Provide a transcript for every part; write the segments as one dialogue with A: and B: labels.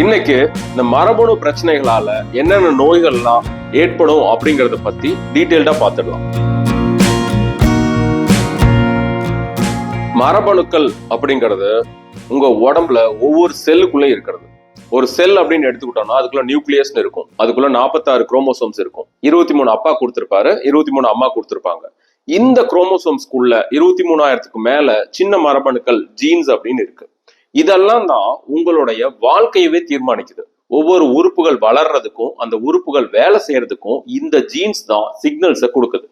A: இன்னைக்கு இந்த மரபணு பிரச்சனைகளால என்னென்ன நோய்கள்லாம் ஏற்படும் அப்படிங்கறத பத்தி டீட்டெயில்டா பார்த்துடலாம். மரபணுக்கள் அப்படிங்கிறது உங்க உடம்புல ஒவ்வொரு செல்லுக்குள்ளே இருக்கிறது. ஒரு செல் அப்படின்னு எடுத்துக்கிட்டோம்னா அதுக்குள்ள நியூக்ளியஸ் இருக்கும். அதுக்குள்ள 46 குரோமோசோம்ஸ் இருக்கும். 23 அப்பா கொடுத்திருப்பாரு, 23 அம்மா கொடுத்திருப்பாங்க. இந்த குரோமோசோம்ஸ்குள்ள 23,000க்கு மேல சின்ன மரபணுக்கள் ஜீன்ஸ் அப்படின்னு இருக்கு. இதெல்லாம் தான் உங்களுடைய வாழ்க்கையவே தீர்மானிக்குது. ஒவ்வொரு உறுப்புகள் வளர்றதுக்கும் அந்த உறுப்புகள் வேலை செய்யறதுக்கும் இந்த ஜீன்ஸ் தான் சிக்னல்ஸை கொடுக்குது.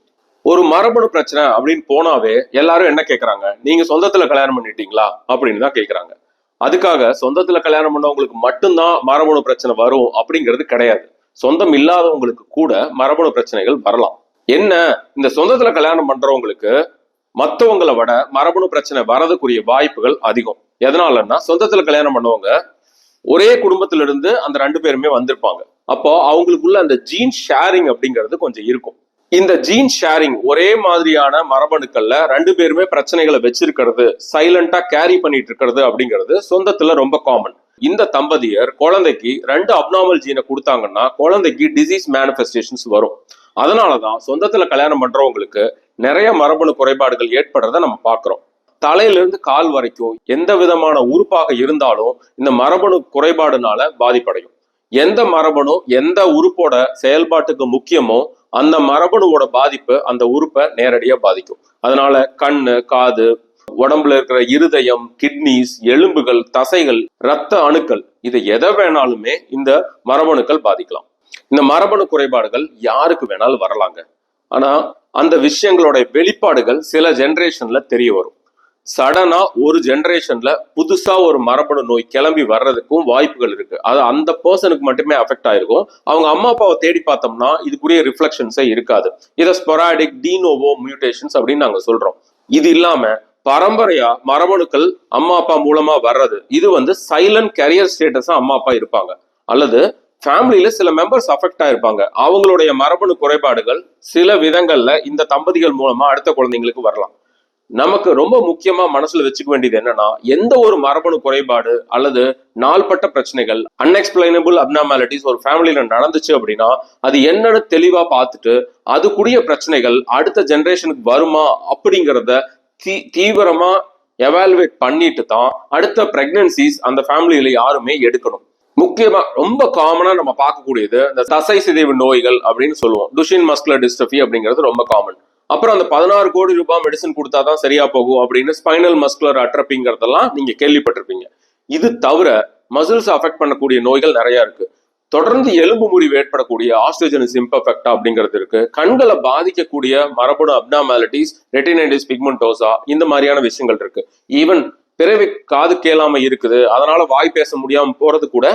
A: ஒரு மரபணு பிரச்சனை அப்படின்னு போனாவே எல்லாரும் என்ன கேட்கறாங்க, நீங்க சொந்தத்துல கல்யாணம் பண்ணிட்டீங்களா அப்படின்னு தான் கேட்கறாங்க. அதுக்காக சொந்தத்துல கல்யாணம் பண்ணவங்களுக்கு மட்டும்தான் மரபணு பிரச்சனை வரும் அப்படிங்கிறது கிடையாது. சொந்தம் இல்லாதவங்களுக்கு கூட மரபணு பிரச்சனைகள் வரலாம். என்ன, இந்த சொந்தத்துல கல்யாணம் பண்றவங்களுக்கு மற்றவங்களை விட மரபணு பிரச்சனை வரதுக்குரிய வாய்ப்புகள் அதிகம். எதனாலன்னா சொந்தத்துல கல்யாணம் பண்ணுவாங்க ஒரே குடும்பத்துல இருந்து அந்த 2 பேருமே வந்திருப்பாங்க. அப்போ அவங்களுக்குள்ள அந்த ஜீன் ஷேரிங் அப்படிங்கிறது கொஞ்சம் இருக்கும். இந்த ஜீன் ஷேரிங் ஒரே மாதிரியான மரபணுக்கள்ல 2 பேருமே பிரச்சனைகளை வச்சிருக்கிறது, சைலண்டா கேரி பண்ணிட்டு இருக்கிறது அப்படிங்கிறது சொந்தத்துல ரொம்ப காமன். இந்த தம்பதியர் குழந்தைக்கு 2 அப்நார்மல் ஜீனை கொடுத்தாங்கன்னா குழந்தைக்கு டிசீஸ் மேனிஃபெஸ்டேஷன்ஸ் வரும். அதனாலதான் சொந்தத்துல கல்யாணம் பண்றவங்களுக்கு நிறைய மரபணு குறைபாடுகள் ஏற்படுறத நம்ம பாக்குறோம். தலையிலிருந்து கால் வரைக்கும் எந்த விதமான உறுப்பாக இருந்தாலும் இந்த மரபணு குறைபாடுனால பாதிப்படையும். எந்த மரபணு எந்த உறுப்போட செயல்பாட்டுக்கு முக்கியமோ அந்த மரபணுவோட பாதிப்பு அந்த உறுப்பை நேரடியா பாதிக்கும். அதனால கண்ணு, காது, உடம்புல இருக்கிற இருதயம், கிட்னிஸ், எலும்புகள், தசைகள், இரத்த அணுக்கள், இது எதை வேணாலுமே இந்த மரபணுக்கள் பாதிக்கலாம். இந்த மரபணு குறைபாடுகள் யாருக்கு வேணாலும் வரலாங்க. ஆனா அந்த விஷயங்களோட வெளிப்பாடுகள் சில ஜெனரேஷன்ல தெரிய வரும். சடனா ஒரு ஜெனரேஷன்ல புதுசா ஒரு மரபணு நோய் கிளம்பி வர்றதுக்கும் வாய்ப்புகள் இருக்கு. அது அந்த பர்சனுக்கு மட்டுமே அஃபெக்ட் ஆயிருக்கும். அவங்க அம்மா அப்பாவை தேடி பார்த்தோம்னா இதுக்குரிய ரிஃப்ளெக்ஷன்ஸே இருக்காது. இதை ஸ்பொராடிக் டீனோவோ மியூட்டேஷன்ஸ் அப்படின்னு நாங்க சொல்றோம். இது இல்லாம பரம்பரையா மரபணுக்கள் அம்மா அப்பா மூலமா வர்றது, இது சைலண்ட் கேரியர் ஸ்டேட்டஸா அம்மா அப்பா இருப்பாங்க. அல்லது ஃபேமிலியில சில மெம்பர்ஸ் அஃபெக்ட் ஆயிருப்பாங்க. அவங்களுடைய மரபணு குறைபாடுகள் சில விதங்கள்ல இந்த தம்பதிகள் மூலமா அடுத்த குழந்தைங்களுக்கு வரலாம். நமக்கு ரொம்ப முக்கியமா மனசுல வச்சுக்க வேண்டியது என்னன்னா, எந்த ஒரு மரபணு குறைபாடு அல்லது நாள்பட்ட பிரச்சனைகள், அன்எக்ஸ்பிளைனபிள் அப்நார்மாலிட்டிஸ் ஒரு ஃபேமிலியில நடந்துச்சு அப்படின்னா அது என்னன்னு தெளிவா பார்த்துட்டு அதுக்குரிய பிரச்சனைகள் அடுத்த ஜெனரேஷனுக்கு வருமா அப்படிங்கிறத தீவிரமா எவாலுவேட் பண்ணிட்டு தான் அடுத்த பிரெக்னன்சிஸ் அந்த ஃபேமிலியில யாருமே எடுக்கணும். முக்கியமா ரொம்ப காமனா நம்ம பார்க்கக்கூடியது இந்த தசை சிதைவு நோய்கள் அப்படின்னு சொல்லுவோம். டுஷின் மஸ்குலர் டிஸ்ட்ரோபி அப்படிங்கிறது ரொம்ப காமன். அப்புறம் அந்த 16 கோடி ரூபாய் மெடிசன் கொடுத்தாதான் சரியா போகும் அப்படின்னு ஸ்பைனல் மஸ்குலர் அட்ரப்பிங்கிறதெல்லாம் நீங்க கேள்விப்பட்டிருப்பீங்க. இது தவிர மசில்ஸ் அஃபெக்ட் பண்ணக்கூடிய நோய்கள் நிறைய இருக்கு. தொடர்ந்து எலும்பு முறிவு ஏற்படக்கூடிய ஆஸ்ட்ரோஜெனிஸ் இம்பர்ஃபெக்டா அப்படிங்கிறது இருக்கு. கண்களை பாதிக்கக்கூடிய மரபணு அப்நார்மாலிட்டிஸ், ரெட்டினைட்டிஸ் பிக்மெண்டோசா, இந்த மாதிரியான விஷயங்கள் இருக்கு. ஈவன் பிறவி காது கேளாம இருக்குது, அதனால வாய் பேச முடியாம போறது கூட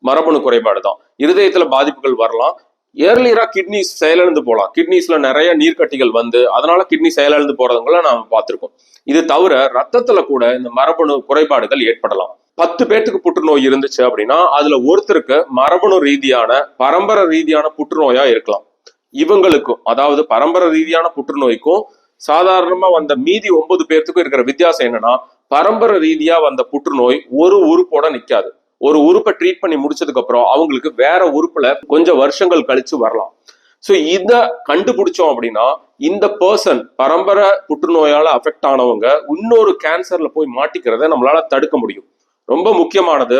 A: மரபணு குறைபாடு தான். இருதயத்துல பாதிப்புகள் வரலாம். ஏர்லியரா கிட்னிஸ் செயலிழந்து போகலாம். கிட்னிஸ்ல நிறைய நீர்க்கட்டிகள் அதனால கிட்னி செயலிழந்து போறதுங்கள நாம பார்த்திருக்கோம். இது தவிர ரத்தத்துல கூட இந்த மரபணு குறைபாடுகள் ஏற்படலாம். 10 பேருக்கு புற்றுநோய் இருந்துச்சு அப்படின்னா அதுல ஒருத்தருக்கு மரபணு ரீதியான பரம்பரை ரீதியான புற்றுநோயா இருக்கலாம். இவங்களுக்கும், அதாவது பரம்பரை ரீதியான புற்றுநோய்க்கும் சாதாரணமா வந்த மீதி 9 பேர்த்துக்கும் இருக்கிற வித்தியாசம் என்னன்னா, பரம்பரை ரீதியா வந்த புற்றுநோய் ஒரு உறுப்போட நிக்காது. ஒரு உறுப்பை ட்ரீட் பண்ணி முடிச்சதுக்கு அப்புறம் அவங்களுக்கு வேற உறுப்புல கொஞ்சம் வருஷங்கள் கழிச்சு வரலாம். ஸோ இதை கண்டுபிடிச்சோம் அப்படின்னா இந்த பர்சன் பரம்பரை புற்றுநோயால அஃபெக்ட் ஆனவங்க இன்னொரு கேன்சர்ல போய் மாட்டிக்கிறத நம்மளால தடுக்க முடியும். ரொம்ப முக்கியமானது,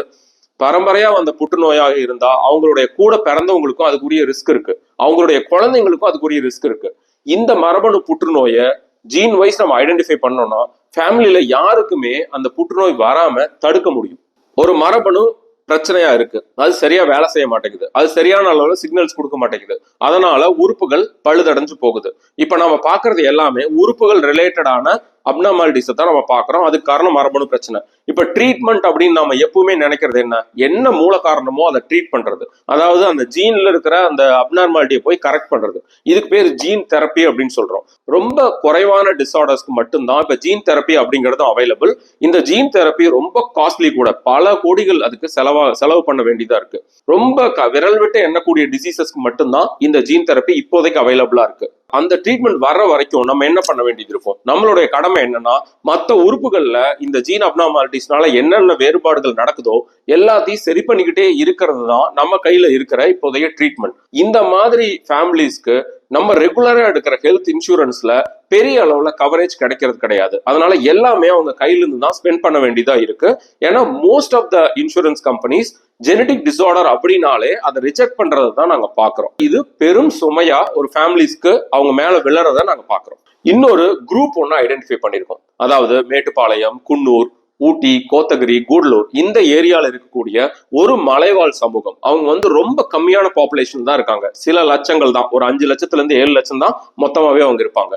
A: பரம்பரையா வந்த புற்றுநோயாக இருந்தா அவங்களுடைய கூட பிறந்தவங்களுக்கும் அதுக்குரிய ரிஸ்க் இருக்கு, அவங்களுடைய குழந்தைங்களுக்கும் அதுக்குரிய ரிஸ்க் இருக்கு. இந்த மரபணு புற்றுநோயை ஜீன் வைஸ் நம்ம ஐடென்டிஃபை பண்ணோம்னா ஃபேமிலியில யாருக்குமே அந்த புற்றுநோய் வராம தடுக்க முடியும். ஒரு மரபணு பிரச்சனையா இருக்கு, அது சரியா வேலை செய்ய மாட்டேங்குது, அது சரியான அளவுல சிக்னல்ஸ் கொடுக்க மாட்டேங்குது, அதனால உறுப்புகள் பழுதடைஞ்சு போகுது. இப்ப நம்ம பாக்குறது எல்லாமே உறுப்புகள் ரிலேட்டடான அப்நார்மாலிட்டிஸை தான் நம்ம பாக்குறோம். அதுக்கு காரணம் மரபணு பிரச்சனை. இப்ப ட்ரீட்மெண்ட் அப்படின்னு நம்ம எப்பவுமே நினைக்கிறது என்ன மூல காரணமோ அதை ட்ரீட் பண்றது, அதாவது அந்த ஜீன்ல இருக்கிற அந்த அப்நார்மாலிட்டியை போய் கரெக்ட் பண்றது. இதுக்கு பேர் ஜீன் தெரப்பி அப்படின்னு சொல்றோம். ரொம்ப குறைவான டிஸார்டர்ஸ்க்கு மட்டும்தான் இப்ப ஜீன் தெரப்பி அப்படிங்கிறது அவைலபிள். இந்த ஜீன் தெரப்பி ரொம்ப காஸ்ட்லி கூட, பல கோடிகள் அதுக்கு செலவு பண்ண வேண்டியதா இருக்கு. ரொம்ப விரல் விட்டு எண்ணக்கூடிய டிசீசஸ்க்கு மட்டும்தான் இந்த ஜீன் தெரப்பி இப்போதைக்கு அவைலபிளா இருக்கு. அந்த ட்ரீட்மெண்ட் வர்ற வரைக்கும் நம்ம என்ன பண்ண வேண்டியது இருக்கும்? நம்மளுடைய கடமை என்னன்னா, மற்ற உறுப்புகள்ல இந்த ஜீன் அப்னார்மாலிட்டிஸ்னால என்னென்ன வேறுபாடுகள் நடக்குதோ எல்லாத்தையும் சரி பண்ணிக்கிட்டே இருக்கிறது தான் நம்ம கையில இருக்கிற இப்போதைய ட்ரீட்மெண்ட். இந்த மாதிரி ஃபேமிலிஸ்க்கு நம்ம ரெகுலரா எடுக்கிற ஹெல்த் இன்சூரன்ஸ்ல பெரிய அளவுல கவரேஜ் கிடைக்கிறது கிடையாது. அதனால எல்லாமே அவங்க கையில இருந்து தான் ஸ்பெண்ட் பண்ண வேண்டியதா இருக்கு. ஏன்னா most of the insurance companies genetic disorder அப்படின்னாலே அதை ரிஜெக்ட் பண்றதை தான் நாங்க பாக்குறோம். இது பெரும் சுமையா ஒரு ஃபேமிலிஸ்க்கு அவங்க மேல விழறத நாங்க பாக்குறோம். இன்னொரு குரூப் ஒன்னு ஐடென்டிஃபை பண்ணிருக்கோம். அதாவது மேட்டுப்பாளையம், குன்னூர், ஊட்டி, கோத்தகிரி, கூடலூர் இந்த ஏரியால இருக்கக்கூடிய ஒரு மலைவாழ் சமூகம். அவங்க ரொம்ப கம்மியான பாப்புலேஷன் தான் இருக்காங்க. சில லட்சங்கள் தான், ஒரு 5 லட்சத்துல இருந்து 7 லட்சம் தான் மொத்தமாவே அவங்க இருப்பாங்க.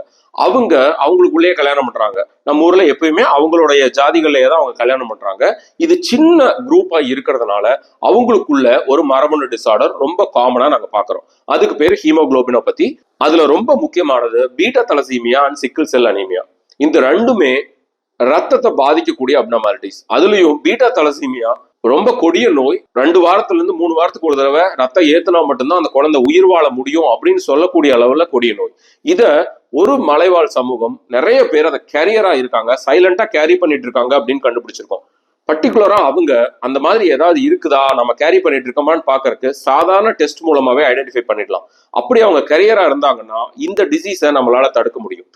A: அவங்களுக்குள்ளேயே கல்யாணம் பண்றாங்க. நம்ம ஊர்ல எப்பயுமே அவங்களுடைய ஜாதிகள்லயே தான் அவங்க கல்யாணம் பண்றாங்க. இது சின்ன குரூப்பா இருக்கிறதுனால அவங்களுக்குள்ள ஒரு மரபணு டிசார்டர் ரொம்ப காமனா நாங்க பாக்குறோம். அதுக்கு பேரு ஹீமோகுளோபினோபதி. அதுல ரொம்ப முக்கியமானது beta thalassaemia and sickle cell anaemia. இந்த ரெண்டுமே ரத்தத்தை பாதிக்கக்கூடிய அப்னார்மாலிட்டிஸ். அதுலயும் பீட்டா தலசீமியா ரொம்ப கொடிய நோய். 2 வாரத்துல இருந்து 3 வாரத்துக்கு ஒரு தடவை ரத்தம் ஏத்துனா மட்டும்தான் அந்த குழந்தை உயிர் வாழ முடியும் அப்படின்னு சொல்லக்கூடிய அளவுல கொடிய நோய். இத ஒரு மலைவாழ் சமூகம் நிறைய பேர் அதை கேரியரா இருக்காங்க, சைலண்டா கேரி பண்ணிட்டு இருக்காங்க அப்படின்னு கண்டுபிடிச்சிருக்கோம். பர்டிகுலரா அவங்க அந்த மாதிரி ஏதாவது இருக்குதா, நம்ம கேரி பண்ணிட்டு இருக்கோமான்னு பாக்குறதுக்கு சாதாரண டெஸ்ட் மூலமாவே ஐடென்டிஃபை பண்ணிடலாம். அப்படி அவங்க கேரியரா இருந்தாங்கன்னா இந்த டிசீஸை நம்மளால தடுக்க முடியும்.